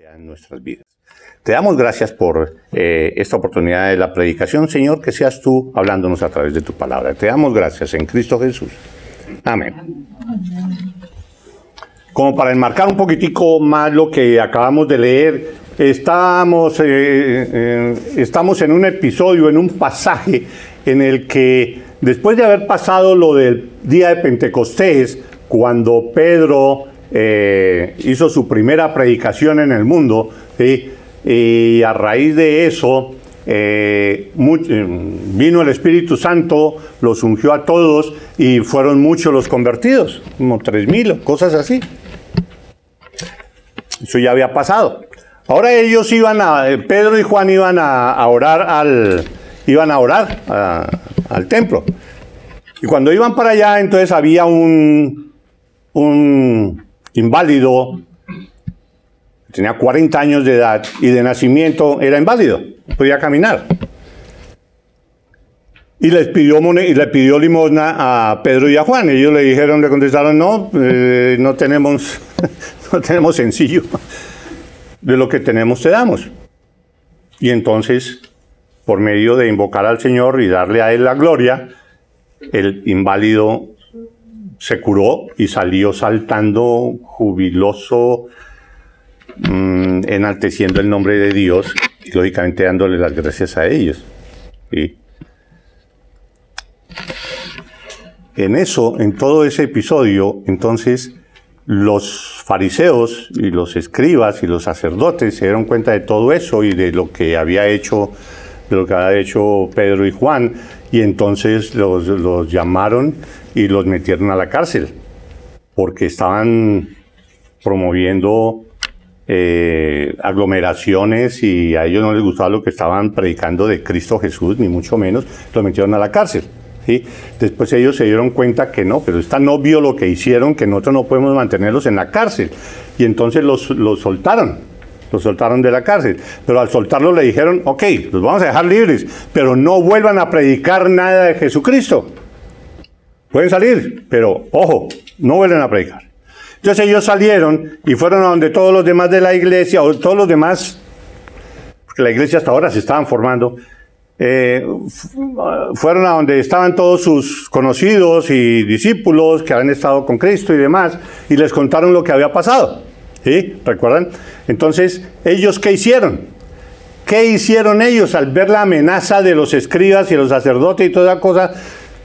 sea en nuestras vidas. Te damos gracias por esta oportunidad de la predicación, Señor, que seas tú hablándonos a través de tu palabra. Te damos gracias en Cristo Jesús. Amén. Como para enmarcar un poquitico más lo que acabamos de leer, estamos en un episodio, en un pasaje en el que después de haber pasado lo del día de Pentecostés, cuando Pedro hizo su primera predicación en el mundo, ¿sí? Y a raíz de eso vino el Espíritu Santo, los ungió a todos y fueron muchos los convertidos, como 3,000, cosas así. Eso ya había pasado. Ahora ellos Pedro y Juan iban a orar al templo. Y cuando iban para allá, entonces había un inválido, tenía 40 años de edad y de nacimiento era inválido, no podía caminar. Y le pidió limosna a Pedro y a Juan. Ellos le contestaron, no tenemos sencillo. De lo que tenemos te damos. Y entonces, por medio de invocar al Señor y darle a Él la gloria, el inválido se curó y salió saltando, jubiloso, enalteciendo el nombre de Dios y lógicamente dándole las gracias a ellos. ¿Sí? En todo ese episodio, entonces, los fariseos y los escribas y los sacerdotes se dieron cuenta de todo eso y de lo que había hecho Pedro y Juan, y entonces los llamaron y los metieron a la cárcel porque estaban promoviendo aglomeraciones y a ellos no les gustaba lo que estaban predicando de Cristo Jesús, ni mucho menos. Los metieron a la cárcel. ¿Sí? Después ellos se dieron cuenta que no, pero es tan obvio lo que hicieron que nosotros no podemos mantenerlos en la cárcel. Y entonces los soltaron de la cárcel. Pero al soltarlos le dijeron, ok, los vamos a dejar libres, pero no vuelvan a predicar nada de Jesucristo. Pueden salir, pero ojo, no vuelven a predicar. Entonces ellos salieron y fueron a donde todos los demás de la iglesia, o todos los demás, porque la iglesia hasta ahora se estaban formando, fueron a donde estaban todos sus conocidos y discípulos que habían estado con Cristo y demás, y les contaron lo que había pasado. ¿Sí? ¿Recuerdan? Entonces, ¿ellos qué hicieron? ¿Qué hicieron ellos al ver la amenaza de los escribas y los sacerdotes y toda esa cosa?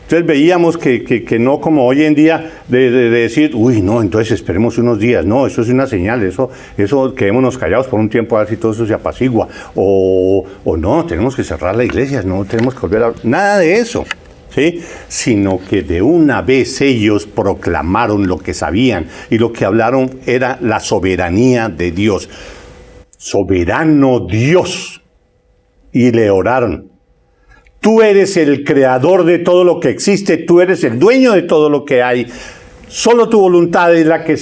Entonces veíamos que no como hoy en día de decir, uy, no, entonces esperemos unos días. No, eso es una señal, eso quedémonos callados por un tiempo a ver si todo eso se apacigua. O no, tenemos que cerrar la iglesia, no tenemos que volver a... Nada de eso, ¿sí? Sino que de una vez ellos proclamaron lo que sabían y lo que hablaron era la soberanía de Dios. Soberano Dios. Y le oraron. Tú eres el creador de todo lo que existe, tú eres el dueño de todo lo que hay. Solo tu voluntad es la que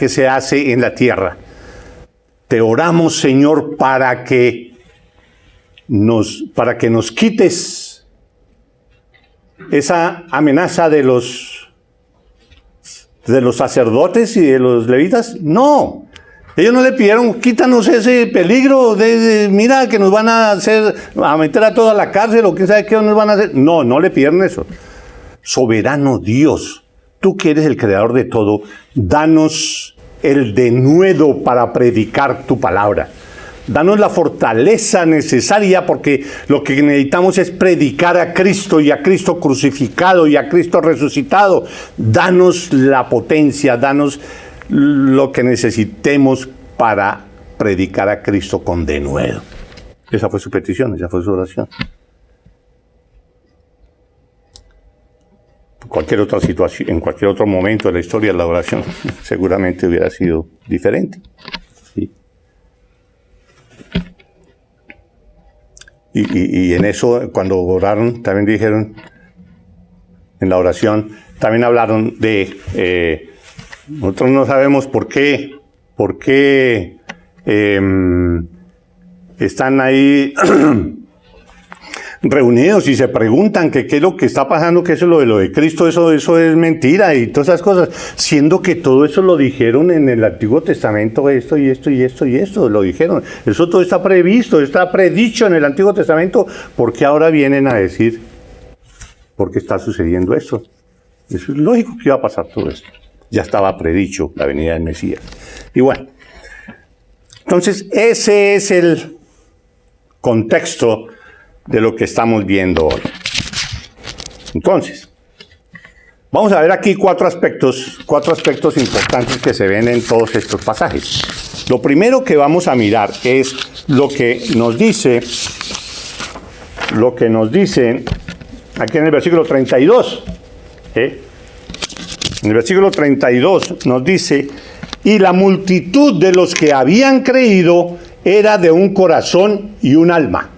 se hace en la tierra. Te oramos, Señor, para que nos quites esa amenaza de los sacerdotes y de los levitas. No. Ellos no le pidieron, quítanos ese peligro, mira que nos van a meter a toda la cárcel o quién sabe qué nos van a hacer. No, no le pidieron eso. Soberano Dios, tú que eres el creador de todo, danos el denuedo para predicar tu palabra. Danos la fortaleza necesaria porque lo que necesitamos es predicar a Cristo y a Cristo crucificado y a Cristo resucitado. Danos la potencia, danos lo que necesitemos para predicar a Cristo con denuedo. Esa fue su petición, esa fue su oración. Cualquier otra situación, en cualquier otro momento de la historia de la oración, seguramente hubiera sido diferente. ¿Sí? Y en eso, cuando oraron, también dijeron, en la oración, también hablaron de... nosotros no sabemos por qué están ahí reunidos y se preguntan que qué es lo que está pasando, que eso es lo de Cristo, eso es mentira y todas esas cosas, siendo que todo eso lo dijeron en el Antiguo Testamento, esto y esto y esto y esto, lo dijeron. Eso todo está previsto, está predicho en el Antiguo Testamento. ¿Por qué ahora vienen a decir por qué está sucediendo esto? Eso es lógico que iba a pasar todo esto. Ya estaba predicho la venida del Mesías. Y bueno, entonces ese es el contexto de lo que estamos viendo hoy. Entonces, vamos a ver aquí cuatro aspectos importantes que se ven en todos estos pasajes. Lo primero que vamos a mirar es lo que nos dice aquí en el versículo 32. En el versículo 32 nos dice: y la multitud de los que habían creído era de un corazón y un alma.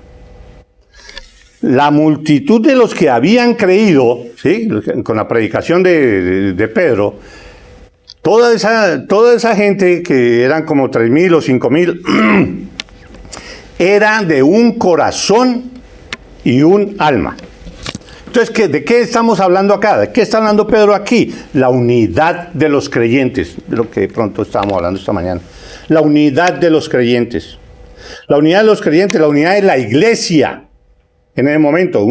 La multitud de los que habían creído, ¿sí?, con la predicación de Pedro, toda esa gente, que eran como 3,000 o 5,000, era de un corazón y un alma. Entonces, ¿de qué estamos hablando acá? ¿De qué está hablando Pedro aquí? La unidad de los creyentes, de lo que de pronto estábamos hablando esta mañana. La unidad de los creyentes. La unidad de los creyentes, la unidad de la iglesia. En ese momento,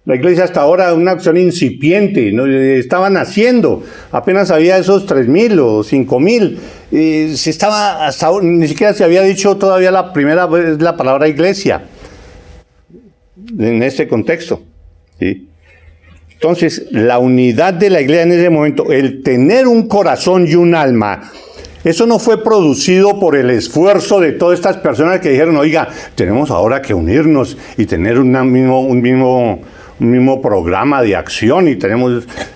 la iglesia hasta ahora una acción incipiente, ¿no? Estaba naciendo, apenas había esos 3,000 o 5,000, ni siquiera se había dicho todavía la primera vez la palabra iglesia, en este contexto, ¿sí? Entonces, la unidad de la iglesia en ese momento, el tener un corazón y un alma, eso no fue producido por el esfuerzo de todas estas personas que dijeron: oiga, tenemos ahora que unirnos y tener un mismo programa de acción y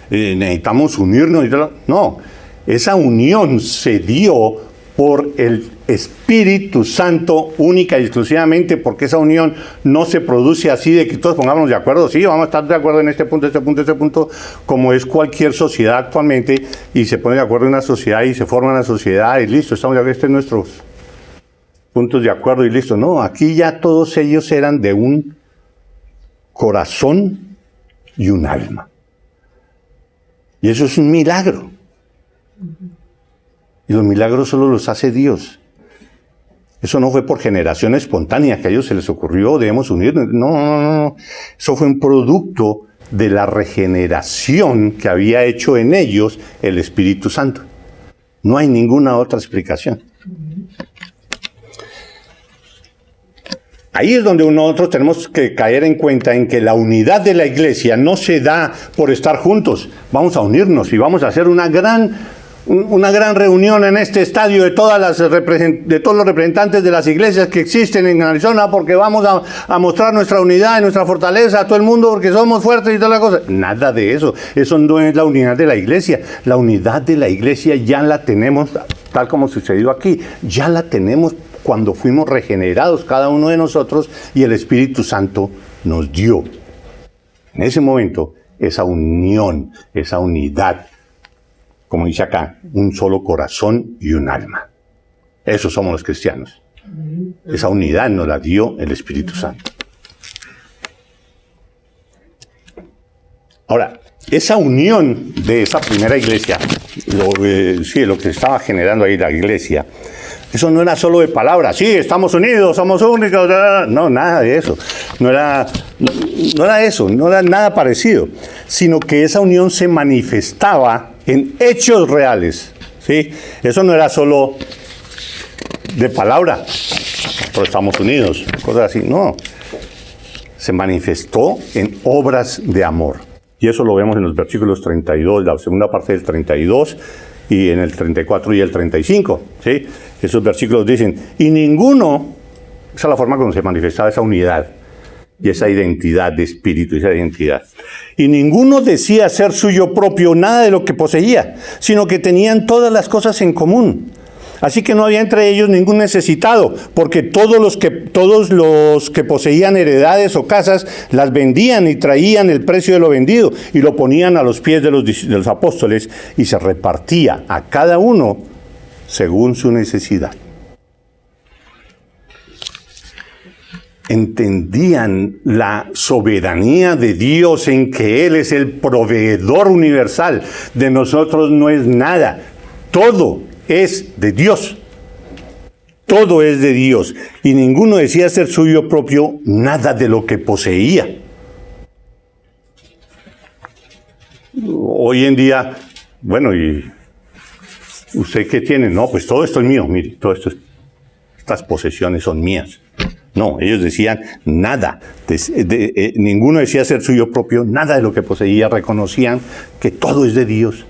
necesitamos unirnos y todo. No, esa unión se dio por el Espíritu Santo única y exclusivamente, porque esa unión no se produce así de que todos pongámonos de acuerdo. Sí, vamos a estar de acuerdo en este punto, como es cualquier sociedad actualmente, y se pone de acuerdo en una sociedad y se forma una sociedad y listo, estamos de acuerdo, estos son nuestros puntos de acuerdo y listo. No, aquí ya todos ellos eran de un corazón y un alma. Y eso es un milagro. Y los milagros solo los hace Dios. Eso no fue por generación espontánea que a ellos se les ocurrió, debemos unirnos. No. Eso fue un producto de la regeneración que había hecho en ellos el Espíritu Santo. No hay ninguna otra explicación. Ahí es donde nosotros tenemos que caer en cuenta en que la unidad de la iglesia no se da por estar juntos. Vamos a unirnos y vamos a hacer una gran reunión en este estadio de todos los representantes de las iglesias que existen en Arizona, porque vamos a mostrar nuestra unidad y nuestra fortaleza a todo el mundo, porque somos fuertes y toda la cosa. Nada de eso. Eso no es la unidad de la iglesia. La unidad de la iglesia ya la tenemos, tal como sucedió aquí. Ya la tenemos cuando fuimos regenerados cada uno de nosotros y el Espíritu Santo nos dio en ese momento esa unión, esa unidad. Como dice acá, un solo corazón y un alma. Esos somos los cristianos. Esa unidad nos la dio el Espíritu Santo. Ahora, esa unión de esa primera iglesia, lo que estaba generando ahí la iglesia, eso no era solo de palabras. Sí, estamos unidos, somos únicos. No, nada de eso. No era eso, no era nada parecido. Sino que esa unión se manifestaba en hechos reales, ¿sí? Eso no era solo de palabra, pero estamos unidos, cosas así, no. Se manifestó en obras de amor. Y eso lo vemos en los versículos 32, la segunda parte del 32, y en el 34 y el 35, ¿sí? Esos versículos dicen: y ninguno, esa es la forma como se manifestaba esa unidad, y esa identidad de espíritu, esa identidad. Y ninguno decía ser suyo propio nada de lo que poseía, sino que tenían todas las cosas en común. Así que no había entre ellos ningún necesitado, porque todos los que poseían heredades o casas las vendían y traían el precio de lo vendido y lo ponían a los pies de los apóstoles, y se repartía a cada uno según su necesidad. entendían la soberanía de Dios en que Él es el proveedor universal. De nosotros no es nada. Todo es de Dios. Todo es de Dios. Y ninguno decía ser suyo propio nada de lo que poseía. Hoy en día, bueno, ¿y usted qué tiene? No, pues todo esto es mío. Mire, estas posesiones son mías. No, ellos decían nada. Ninguno decía ser suyo propio, nada de lo que poseía. Reconocían que todo es de Dios.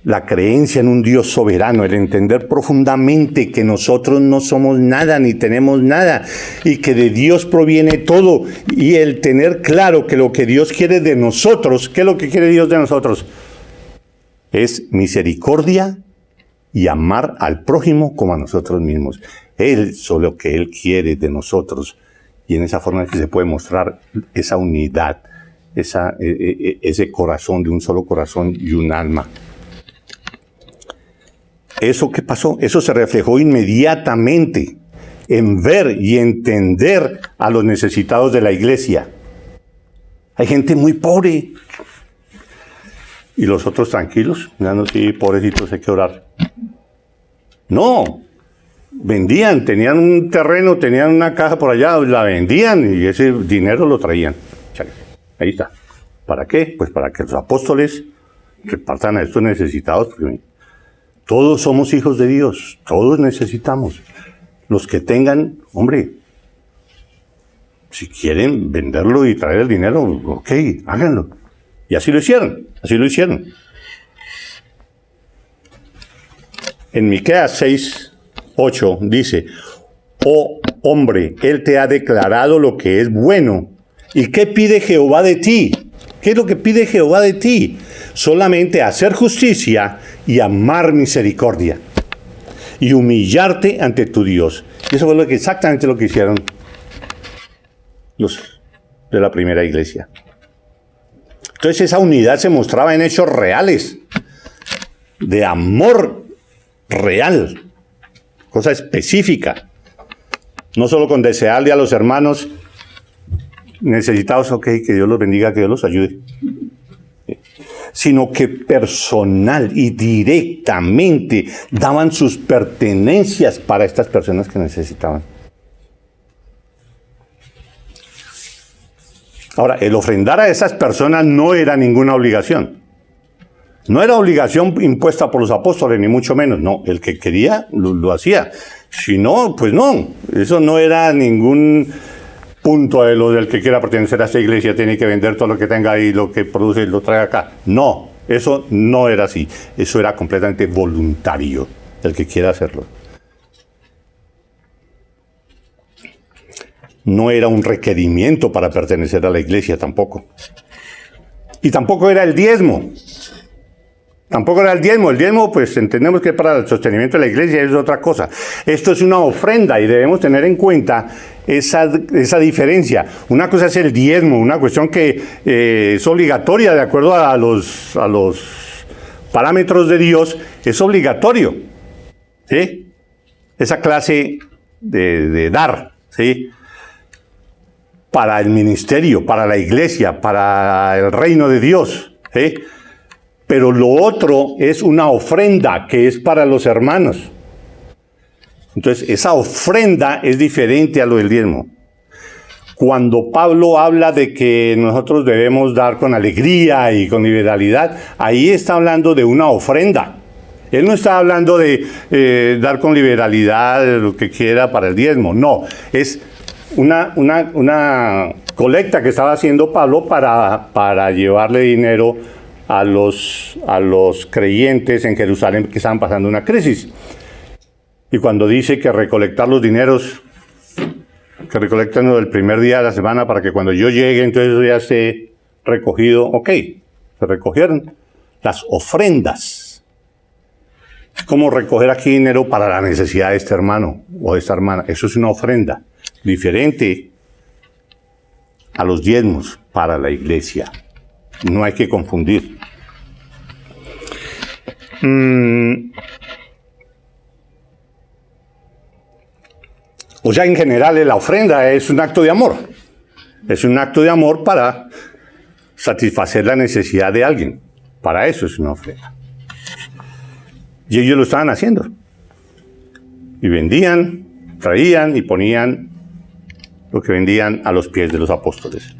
La creencia en un Dios soberano, el entender profundamente que nosotros no somos nada ni tenemos nada y que de Dios proviene todo, y el tener claro que lo que Dios quiere de nosotros, ¿qué es lo que quiere Dios de nosotros? Es misericordia y amar al prójimo como a nosotros mismos. Él solo que Él quiere de nosotros, y en esa forma es que se puede mostrar esa unidad, ese corazón de un solo corazón y un alma. ¿Eso qué pasó? Eso se reflejó inmediatamente en ver y entender a los necesitados de la iglesia. Hay gente muy pobre. ¿Y los otros tranquilos? Mirando, sí, pobrecitos, hay que orar. No. Vendían, tenían un terreno, tenían una caja por allá, la vendían y ese dinero lo traían. Ahí está. ¿Para qué? Pues para que los apóstoles repartan a estos necesitados, porque todos somos hijos de Dios, todos necesitamos. Los que tengan, hombre, si quieren venderlo y traer el dinero, ok, háganlo. Y así lo hicieron, así lo hicieron. En Miqueas 6:8 dice: oh hombre, Él te ha declarado lo que es bueno. ¿Y qué pide Jehová de ti? ¿Qué es lo que pide Jehová de ti? Solamente hacer justicia y amar misericordia y humillarte ante tu Dios. Y eso fue exactamente lo que hicieron los de la primera iglesia. Entonces esa unidad se mostraba en hechos reales, de amor real, cosa específica. No solo con desearle a los hermanos necesitados, ok, que Dios los bendiga, que Dios los ayude, sino que personal y directamente daban sus pertenencias para estas personas que necesitaban. Ahora, el ofrendar a esas personas no era ninguna obligación. No era obligación impuesta por los apóstoles, ni mucho menos. No, el que quería lo hacía. Si no, pues no. Eso no era ningún punto de lo del que quiera pertenecer a esta iglesia, tiene que vender todo lo que tenga ahí, lo que produce, lo trae acá. No, eso no era así. Eso era completamente voluntario, el que quiera hacerlo. No era un requerimiento para pertenecer a la iglesia tampoco. Y tampoco era el diezmo. Tampoco era el diezmo. El diezmo, pues entendemos que para el sostenimiento de la iglesia es otra cosa. Esto es una ofrenda y debemos tener en cuenta esa diferencia. Una cosa es el diezmo, una cuestión que es obligatoria de acuerdo a los parámetros de Dios, es obligatorio, ¿sí? Esa clase de dar, ¿sí? Para el ministerio, para la iglesia, para el reino de Dios, ¿sí? Pero lo otro es una ofrenda que es para los hermanos. Entonces, esa ofrenda es diferente a lo del diezmo. Cuando Pablo habla de que nosotros debemos dar con alegría y con liberalidad, ahí está hablando de una ofrenda. Él no está hablando de dar con liberalidad lo que quiera para el diezmo. No, es una colecta que estaba haciendo Pablo para llevarle dinero a los creyentes en Jerusalén que estaban pasando una crisis. Y cuando dice que recolectar los dineros, que recolectan el primer día de la semana para que cuando yo llegue, entonces ya esté recogido, ok, se recogieron las ofrendas. Es como recoger aquí dinero para la necesidad de este hermano o de esta hermana. Eso es una ofrenda diferente a los diezmos para la iglesia. No hay que confundir. O sea, en general la ofrenda es un acto de amor. Es un acto de amor para satisfacer la necesidad de alguien. Para eso es una ofrenda. Y ellos lo estaban haciendo. Y vendían, traían y ponían lo que vendían a los pies de los apóstoles.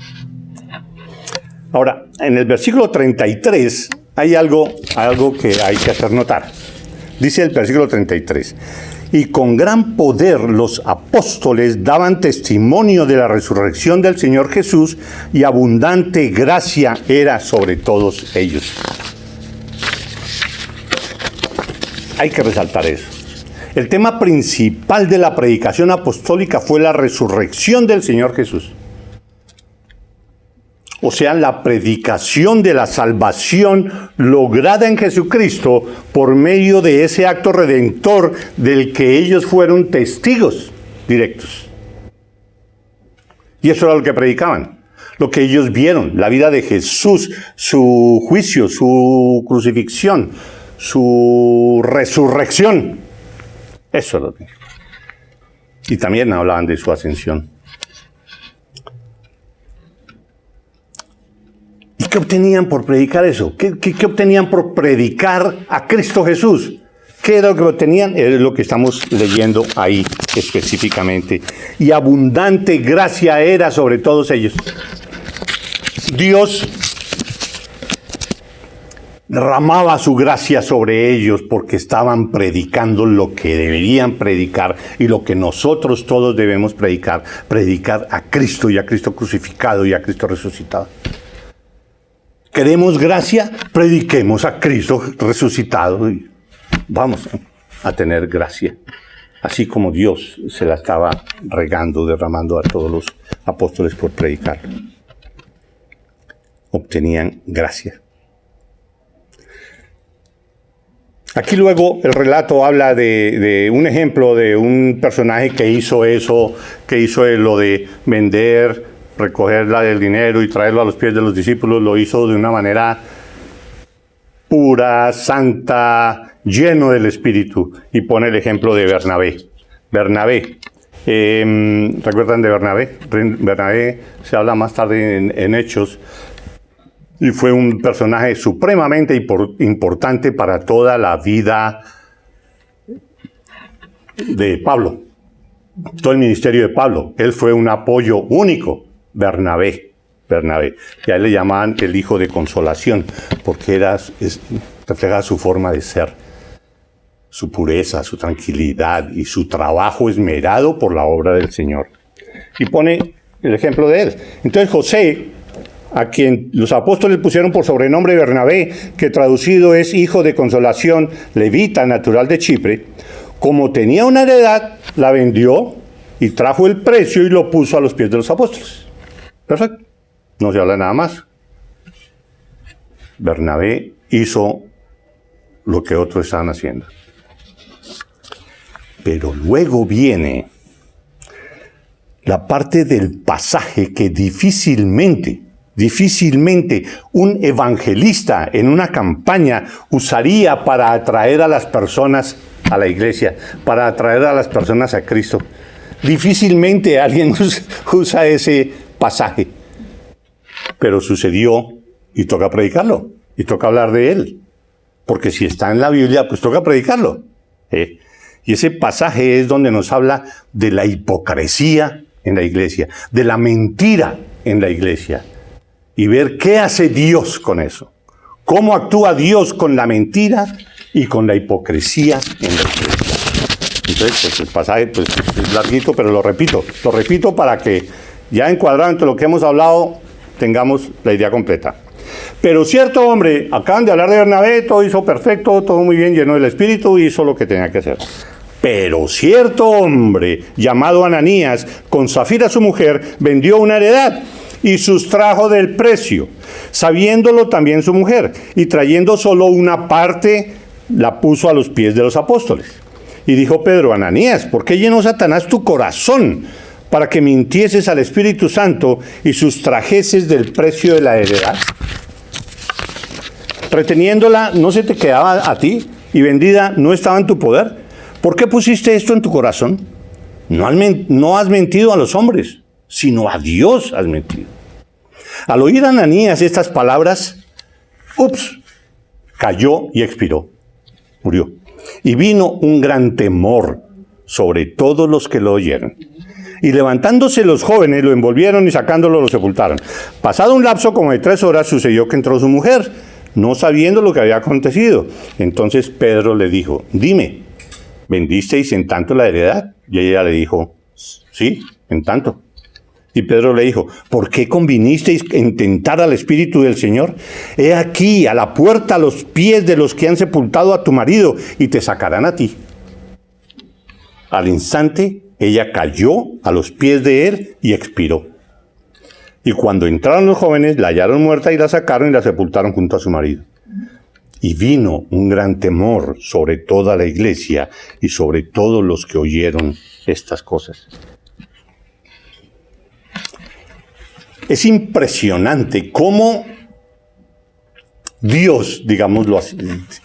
Ahora, en el versículo 33 hay algo que hay que hacer notar. Dice el versículo 33, y con gran poder los apóstoles daban testimonio de la resurrección del Señor Jesús, y abundante gracia era sobre todos ellos. Hay que resaltar eso. El tema principal de la predicación apostólica fue la resurrección del Señor Jesús. O sea, la predicación de la salvación lograda en Jesucristo por medio de ese acto redentor del que ellos fueron testigos directos. Y eso era lo que predicaban, lo que ellos vieron, la vida de Jesús, su juicio, su crucifixión, su resurrección. Eso es lo que. Y también hablaban de su ascensión. ¿Y qué obtenían por predicar eso? ¿Qué obtenían por predicar a Cristo Jesús? ¿Qué era lo que obtenían? Es lo que estamos leyendo ahí específicamente. Y abundante gracia era sobre todos ellos. Dios derramaba su gracia sobre ellos porque estaban predicando lo que deberían predicar y lo que nosotros todos debemos predicar. Predicar a Cristo y a Cristo crucificado y a Cristo resucitado. ¿Queremos gracia? Prediquemos a Cristo resucitado y vamos a tener gracia. Así como Dios se la estaba regando, derramando a todos los apóstoles por predicar. Obtenían gracia. Aquí luego el relato habla de un ejemplo de un personaje que hizo eso, que hizo lo de vender, recoger el dinero y traerlo a los pies de los discípulos. Lo hizo de una manera pura, santa, lleno del Espíritu. Y pone el ejemplo de Bernabé. ¿Recuerdan de Bernabé? Bernabé se habla más tarde en Hechos. Y fue un personaje supremamente importante para toda la vida de Pablo. Todo el ministerio de Pablo. Él fue un apoyo único. Bernabé. Y a él le llamaban el hijo de consolación, porque reflejaba su forma de ser, su pureza, su tranquilidad y su trabajo esmerado por la obra del Señor. Y pone el ejemplo de él. Entonces José, a quien los apóstoles pusieron por sobrenombre Bernabé, que traducido es hijo de consolación, levita, natural de Chipre, como tenía una heredad, la vendió y trajo el precio y lo puso a los pies de los apóstoles. Perfecto. No se habla nada más. Bernabé hizo lo que otros estaban haciendo. Pero luego viene la parte del pasaje que difícilmente un evangelista en una campaña usaría para atraer a las personas a la iglesia, para atraer a las personas a Cristo. Difícilmente alguien usa ese pasaje. Pero sucedió y toca predicarlo, y toca hablar de él. Porque si está en la Biblia, pues toca predicarlo. Y ese pasaje es donde nos habla de la hipocresía en la iglesia, de la mentira en la iglesia. Y ver qué hace Dios con eso. Cómo actúa Dios con la mentira y con la hipocresía en la iglesia. Entonces, pues el pasaje pues, es larguito, pero lo repito para que ya encuadrado entre lo que hemos hablado, tengamos la idea completa. Pero cierto hombre, acaban de hablar de Bernabé, todo hizo perfecto, todo muy bien, lleno del Espíritu, hizo lo que tenía que hacer. Pero cierto hombre, llamado Ananías, con Zafira su mujer, vendió una heredad y sustrajo del precio, sabiéndolo también su mujer, y trayendo solo una parte, la puso a los pies de los apóstoles. Y dijo Pedro: Ananías, ¿por qué llenó Satanás tu corazón para que mintieses al Espíritu Santo y sustrajeses del precio de la heredad? Reteniéndola, ¿no se te quedaba a ti? Y vendida, ¿no estaba en tu poder? ¿Por qué pusiste esto en tu corazón? No has mentido a los hombres, sino a Dios has mentido. Al oír Ananías estas palabras, cayó y expiró, murió. Y vino un gran temor sobre todos los que lo oyeron. Y levantándose los jóvenes, lo envolvieron y sacándolo lo sepultaron. Pasado un lapso como de 3 horas, sucedió que entró su mujer, no sabiendo lo que había acontecido. Entonces Pedro le dijo, dime, ¿vendisteis en tanto la heredad? Y ella le dijo, sí, en tanto. Y Pedro le dijo, ¿por qué convinisteis en tentar al Espíritu del Señor? He aquí, a la puerta, a los pies de los que han sepultado a tu marido, y te sacarán a ti. Al instante, ella cayó a los pies de él y expiró. Y cuando entraron los jóvenes, la hallaron muerta y la sacaron y la sepultaron junto a su marido. Y vino un gran temor sobre toda la iglesia y sobre todos los que oyeron estas cosas. Es impresionante cómo Dios, digámoslo así,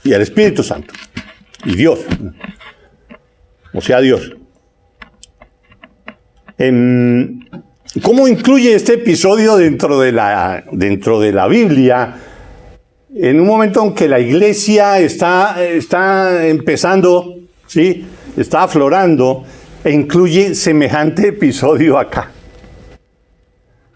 y el Espíritu Santo, y Dios, o sea Dios, ¿cómo incluye este episodio dentro de la Biblia? En un momento en que la iglesia está empezando, ¿sí? Está aflorando, e incluye semejante episodio acá.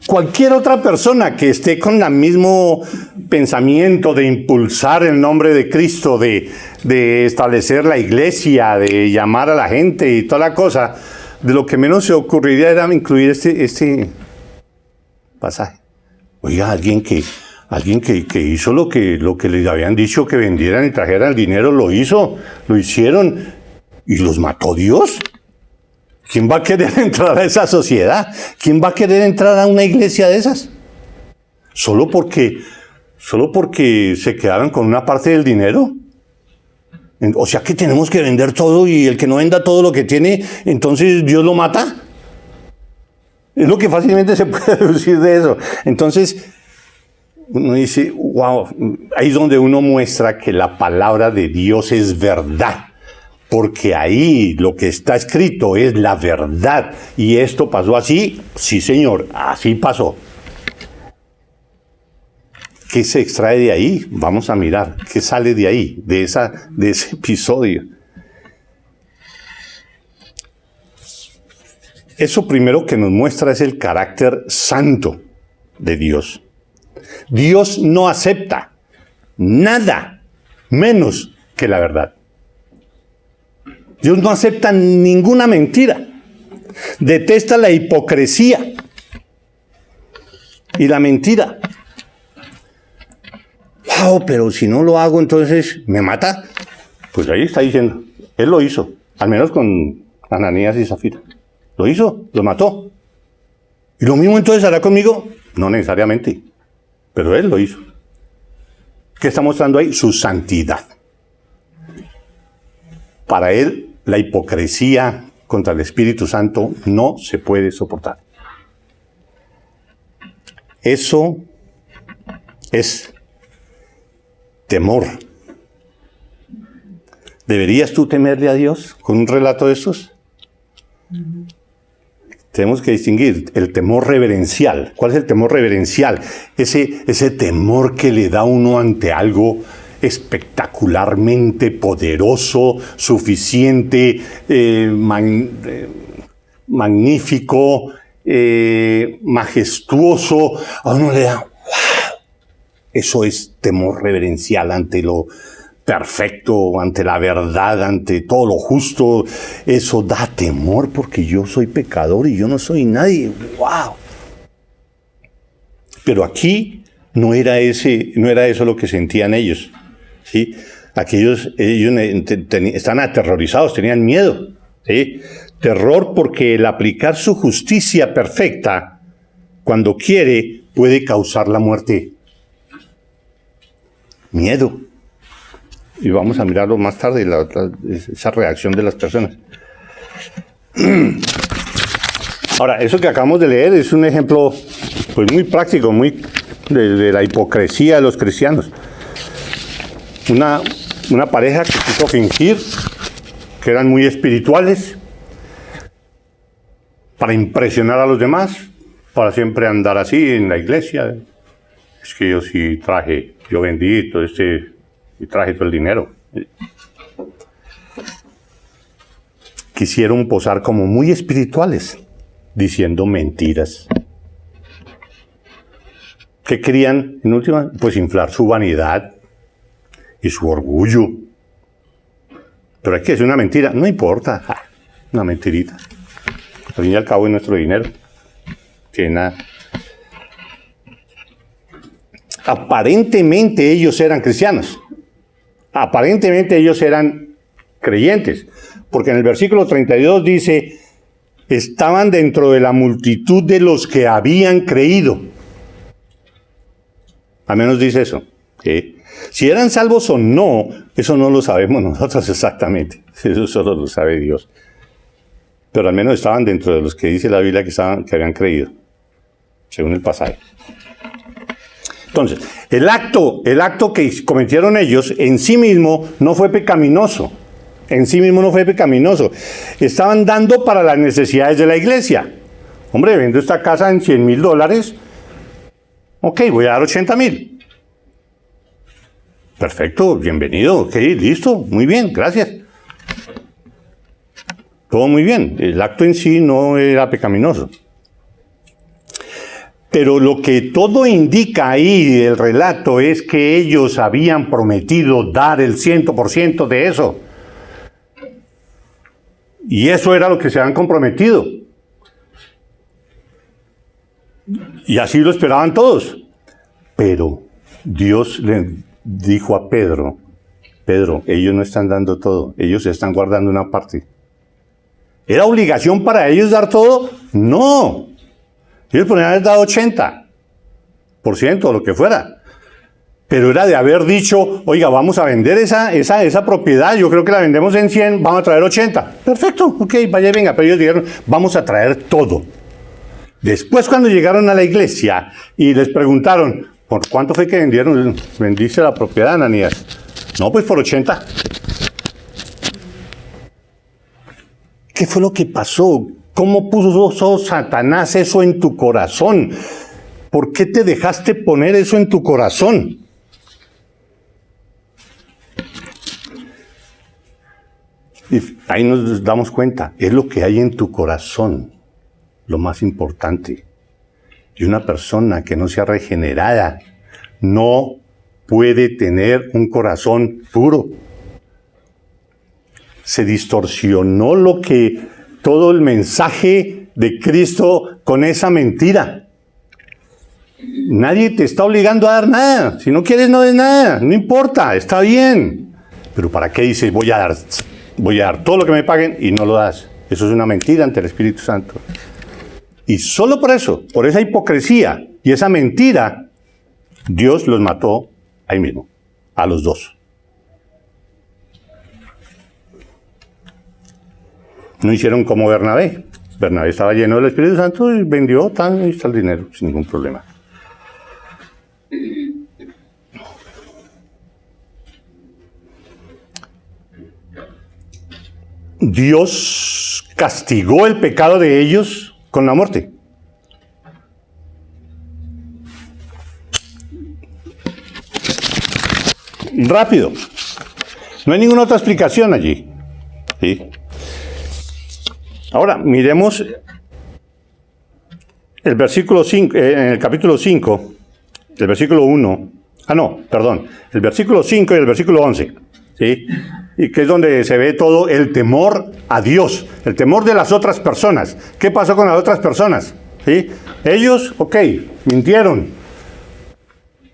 Cualquier otra persona que esté con el mismo pensamiento de impulsar el nombre de Cristo, de establecer la iglesia, de llamar a la gente y toda la cosa, de lo que menos se ocurriría era incluir este pasaje. Oiga, alguien que hizo lo que les habían dicho que vendieran y trajeran el dinero, lo hicieron y los mató Dios. ¿Quién va a querer entrar a esa sociedad? ¿Quién va a querer entrar a una iglesia de esas? ¿Solo porque se quedaron con una parte del dinero? O sea que tenemos que vender todo y el que no venda todo lo que tiene, entonces Dios lo mata. Es lo que fácilmente se puede deducir de eso. Entonces, uno dice, wow, ahí es donde uno muestra que la palabra de Dios es verdad. Porque ahí lo que está escrito es la verdad. ¿Y esto pasó así? Sí, señor, así pasó. ¿Qué se extrae de ahí? Vamos a mirar. ¿Qué sale de ahí? De ese episodio. Eso primero que nos muestra es el carácter santo de Dios. Dios no acepta nada menos que la verdad. Dios no acepta ninguna mentira. Detesta la hipocresía y la mentira. Wow, pero si no lo hago, entonces ¿me mata? Pues ahí está diciendo, él lo hizo, al menos con Ananías y Zafira. Lo hizo, lo mató. ¿Y lo mismo entonces hará conmigo? No necesariamente, pero él lo hizo. ¿Qué está mostrando ahí? Su santidad. Para él, la hipocresía contra el Espíritu Santo no se puede soportar. Eso es temor. ¿Deberías tú temerle a Dios con un relato de estos? Tenemos que distinguir el temor reverencial. ¿Cuál es el temor reverencial? Ese temor que le da uno ante algo espectacularmente poderoso, suficiente, magnífico, majestuoso. A uno le da, wow. Eso es temor reverencial ante lo perfecto, ante la verdad, ante todo lo justo. Eso da temor porque yo soy pecador y yo no soy nadie. ¡Wow! Pero aquí no era eso lo que sentían ellos. ¿Sí? Ellos están aterrorizados, tenían miedo. ¿Sí? Terror porque el aplicar su justicia perfecta, cuando quiere, puede causar la muerte. Miedo. Y vamos a mirarlo más tarde, esa reacción de las personas. Ahora, eso que acabamos de leer es un ejemplo pues, muy práctico, muy de la hipocresía de los cristianos. Una pareja que quiso fingir que eran muy espirituales para impresionar a los demás, para siempre andar así en la iglesia. Es que yo sí traje, yo vendí todo y traje todo el dinero. Quisieron posar como muy espirituales, diciendo mentiras. ¿Qué querían en última? Pues inflar su vanidad y su orgullo. Pero es que es una mentira, no importa, una mentirita. Al fin y al cabo es nuestro dinero. Que nada. Aparentemente ellos eran cristianos. Aparentemente ellos eran creyentes. Porque en el versículo 32 dice, estaban dentro de la multitud de los que habían creído. Al menos dice eso. ¿Sí? Si eran salvos o no, eso no lo sabemos nosotros exactamente. Eso solo lo sabe Dios. Pero al menos estaban dentro de los que dice la Biblia que habían creído, según el pasaje. Entonces, el acto que cometieron ellos en sí mismo no fue pecaminoso. En sí mismo no fue pecaminoso. Estaban dando para las necesidades de la iglesia. Hombre, vendo esta casa en $100,000. Ok, voy a dar 80,000. Perfecto, bienvenido. Ok, listo, muy bien, gracias. Todo muy bien. El acto en sí no era pecaminoso. Pero lo que todo indica ahí, el relato, es que ellos habían prometido dar el 100% de eso. Y eso era lo que se habían comprometido. Y así lo esperaban todos. Pero Dios le dijo a Pedro, ellos no están dando todo, ellos están guardando una parte. ¿Era obligación para ellos dar todo? No. Ellos podrían haber dado 80%, o lo que fuera. Pero era de haber dicho, oiga, vamos a vender esa propiedad, yo creo que la vendemos en 100, vamos a traer 80. Perfecto, ok, vaya y venga. Pero ellos dijeron, vamos a traer todo. Después, cuando llegaron a la iglesia y les preguntaron, ¿por cuánto fue que vendieron? ¿Vendiste la propiedad, Ananías? No, pues por 80. ¿Qué fue lo que pasó? ¿Cómo puso Satanás eso en tu corazón? ¿Por qué te dejaste poner eso en tu corazón? Y ahí nos damos cuenta, es lo que hay en tu corazón, lo más importante. Y una persona que no sea regenerada no puede tener un corazón puro. Se distorsionó todo el mensaje de Cristo con esa mentira. Nadie te está obligando a dar nada. Si no quieres, no des nada. No importa, está bien. Pero ¿para qué dices voy a dar todo lo que me paguen y no lo das? Eso es una mentira ante el Espíritu Santo. Y solo por eso, por esa hipocresía y esa mentira, Dios los mató ahí mismo, a los dos. No hicieron como Bernabé. Bernabé estaba lleno del Espíritu Santo y vendió y está el dinero sin ningún problema. Dios castigó el pecado de ellos con la muerte. Rápido. No hay ninguna otra explicación allí. ¿Sí? Ahora, miremos el versículo 5, en el capítulo 5, el versículo 1. El versículo 5 y el versículo 11. ¿Sí? Y que es donde se ve todo el temor a Dios, el temor de las otras personas. ¿Qué pasó con las otras personas? ¿Sí? Ellos, mintieron.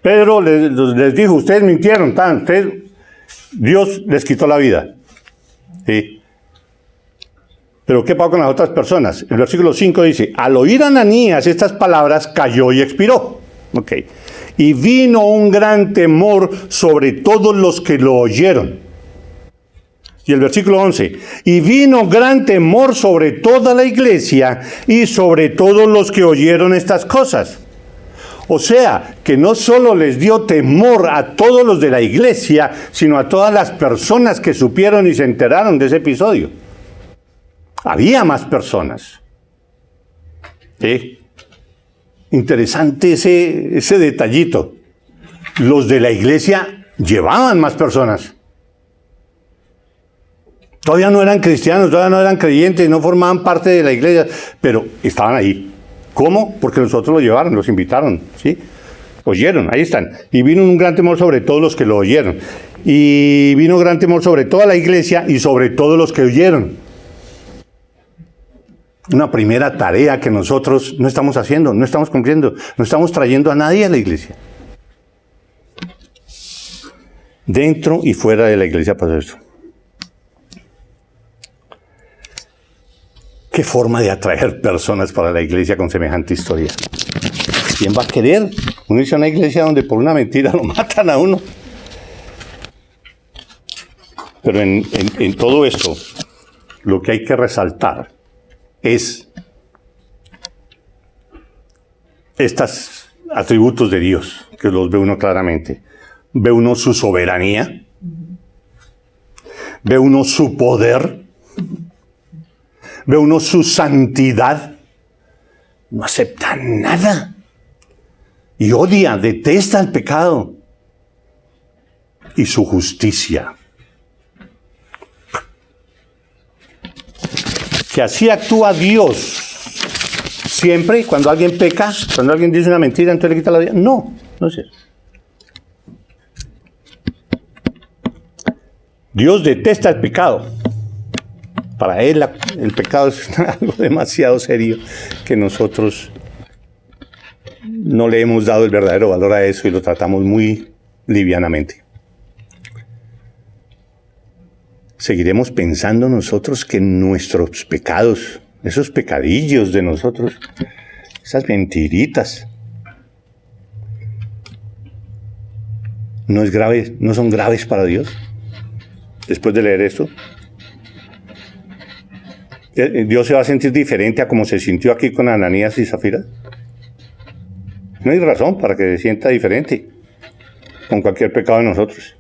Pedro les dijo, ustedes mintieron, Dios les quitó la vida. ¿Sí? Pero ¿qué pasó con las otras personas? El versículo 5 dice, al oír Ananías estas palabras, cayó y expiró. Y vino un gran temor sobre todos los que lo oyeron. Y el versículo 11, y vino gran temor sobre toda la iglesia y sobre todos los que oyeron estas cosas. O sea, que no solo les dio temor a todos los de la iglesia, sino a todas las personas que supieron y se enteraron de ese episodio. Había más personas. Interesante ese detallito. Los de la iglesia llevaban más personas. Todavía no eran cristianos, todavía no eran creyentes, no formaban parte de la iglesia, pero estaban ahí. ¿Cómo? Porque nosotros los llevaron, los invitaron, ¿sí? Oyeron, ahí están. Y vino un gran temor sobre todos los que lo oyeron. Y vino gran temor sobre toda la iglesia y sobre todos los que oyeron. Una primera tarea que nosotros no estamos haciendo, no estamos cumpliendo, no estamos trayendo a nadie a la iglesia. Dentro y fuera de la iglesia pasa esto. ¿Qué forma de atraer personas para la iglesia con semejante historia? ¿Quién va a querer unirse a una iglesia donde por una mentira lo matan a uno? Pero en todo esto, lo que hay que resaltar es estos atributos de Dios, que los ve uno claramente. Ve uno su soberanía, ve uno su poder, ve uno su santidad. No acepta nada. Y odia, detesta el pecado. Y su justicia. Que así actúa Dios. Siempre, cuando alguien peca, cuando alguien dice una mentira, entonces le quita la vida. No, no es eso. Dios detesta el pecado. Para Él el pecado es algo demasiado serio que nosotros no le hemos dado el verdadero valor a eso y lo tratamos muy livianamente. Seguiremos pensando nosotros que nuestros pecados, esos pecadillos de nosotros, esas mentiritas, no son graves para Dios. Después de leer esto, ¿Dios se va a sentir diferente a como se sintió aquí con Ananías y Zafira? No hay razón para que se sienta diferente con cualquier pecado de nosotros.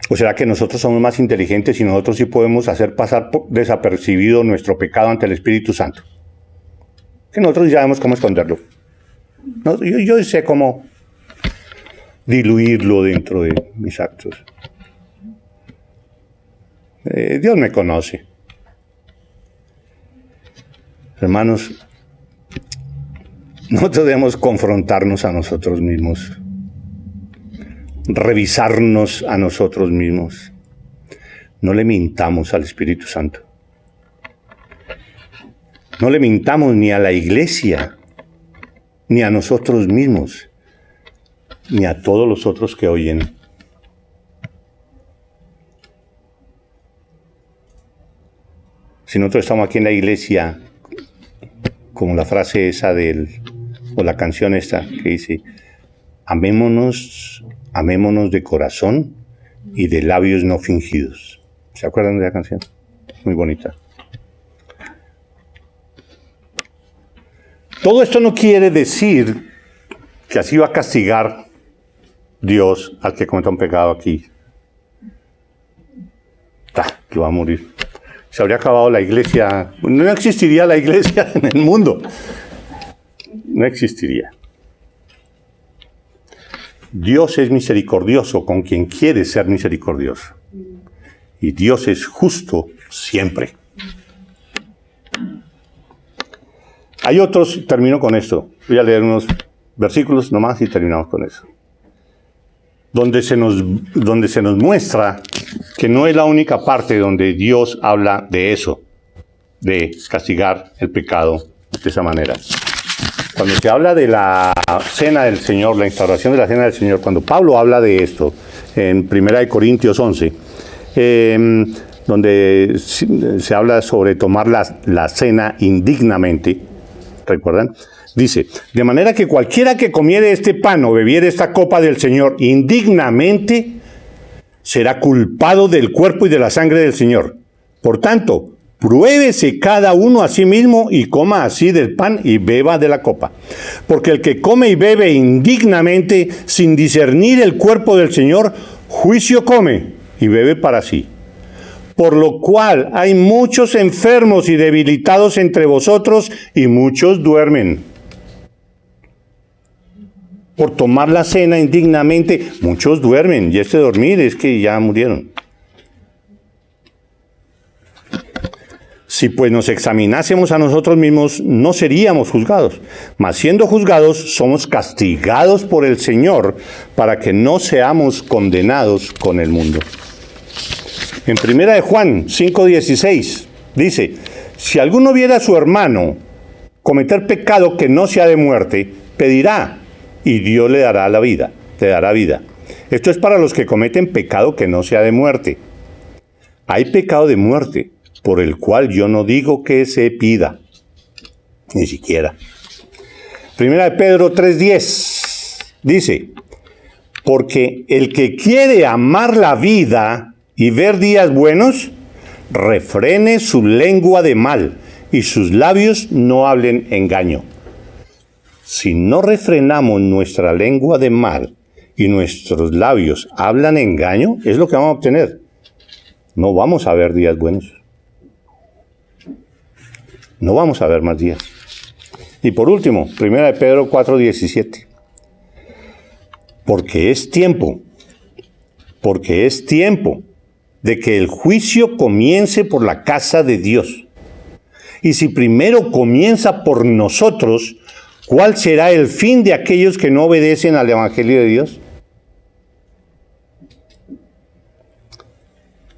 ¿O será que nosotros somos más inteligentes y nosotros sí podemos hacer pasar desapercibido nuestro pecado ante el Espíritu Santo? Que nosotros ya sabemos cómo esconderlo. No, yo sé cómo diluirlo dentro de mis actos. Dios me conoce. Hermanos, nosotros debemos confrontarnos a nosotros mismos, revisarnos a nosotros mismos. No le mintamos al Espíritu Santo. No le mintamos ni a la iglesia, ni a nosotros mismos, ni a todos los otros que oyen. Si nosotros estamos aquí en la iglesia, como la frase esa o la canción esta que dice, amémonos de corazón y de labios no fingidos. ¿Se acuerdan de la canción? Muy bonita. Todo esto no quiere decir que así va a castigar Dios al que cometa un pecado aquí. Que va a morir. Se habría acabado la iglesia. No existiría la iglesia en el mundo. No existiría. Dios es misericordioso con quien quiere ser misericordioso. Y Dios es justo siempre. Hay otros, termino con esto. Voy a leer unos versículos nomás y terminamos con eso. Donde se nos muestra que no es la única parte donde Dios habla de eso, de castigar el pecado de esa manera. Cuando se habla de la cena del Señor, la instauración de la cena del Señor, cuando Pablo habla de esto, en 1 Corintios 11, donde se habla sobre tomar la cena indignamente, ¿recuerdan? Dice, de manera que cualquiera que comiere este pan o bebiere esta copa del Señor indignamente, será culpado del cuerpo y de la sangre del Señor. Por tanto, pruébese cada uno a sí mismo y coma así del pan y beba de la copa. Porque el que come y bebe indignamente, sin discernir el cuerpo del Señor, juicio come y bebe para sí. por lo cual hay muchos enfermos y debilitados entre vosotros, y muchos duermen. Por tomar la cena indignamente, muchos duermen, y este dormir es que ya murieron. Si pues nos examinásemos a nosotros mismos, no seríamos juzgados. Mas siendo juzgados, somos castigados por el Señor, para que no seamos condenados con el mundo. En 1 Juan 5:16 dice, si alguno viera a su hermano cometer pecado que no sea de muerte, pedirá, y Dios le dará la vida, te dará vida. Esto es para los que cometen pecado que no sea de muerte. Hay pecado de muerte, por el cual yo no digo que se pida, ni siquiera. 1 Pedro 3:10 dice, porque el que quiere amar la vida y ver días buenos, refrene su lengua de mal, y sus labios no hablen engaño. Si no refrenamos nuestra lengua de mal, y nuestros labios hablan engaño, es lo que vamos a obtener. No vamos a ver días buenos. No vamos a ver más días. Y por último, 1 Pedro 4:17. Porque es tiempo de que el juicio comience por la casa de Dios. Y si primero comienza por nosotros, ¿cuál será el fin de aquellos que no obedecen al Evangelio de Dios?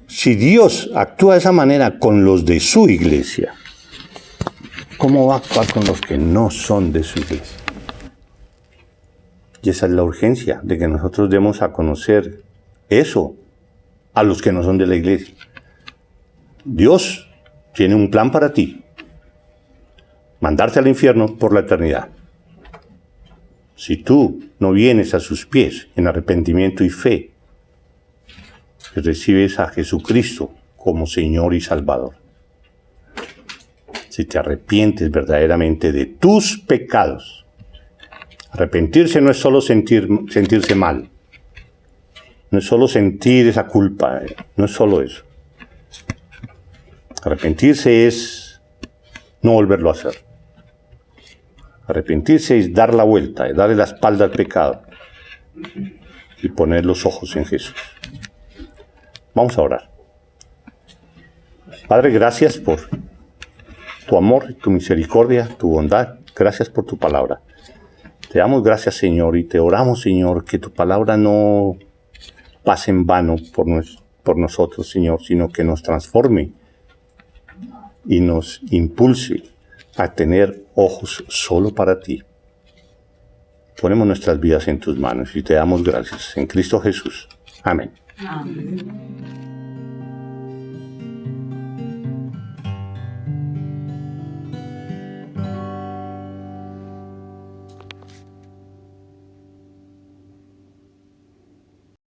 Si Dios actúa de esa manera con los de su iglesia, ¿cómo va a actuar con los que no son de su iglesia? Y esa es la urgencia de que nosotros demos a conocer eso a los que no son de la iglesia. Dios tiene un plan para ti. Mandarte al infierno por la eternidad. Si tú no vienes a sus pies en arrepentimiento y fe, y recibes a Jesucristo como Señor y Salvador. Si te arrepientes verdaderamente de tus pecados. Arrepentirse no es solo sentirse mal. No es solo sentir esa culpa. No es solo eso. Arrepentirse es no volverlo a hacer. Arrepentirse es dar la vuelta, es darle la espalda al pecado y poner los ojos en Jesús. Vamos a orar. Padre, gracias por tu amor, tu misericordia, tu bondad. Gracias por tu palabra. Te damos gracias, Señor, y te oramos, Señor, que tu palabra no pase en vano por nosotros, Señor, sino que nos transforme y nos impulse a tener ojos solo para ti. Ponemos nuestras vidas en tus manos y te damos gracias. En Cristo Jesús. Amén. Amén.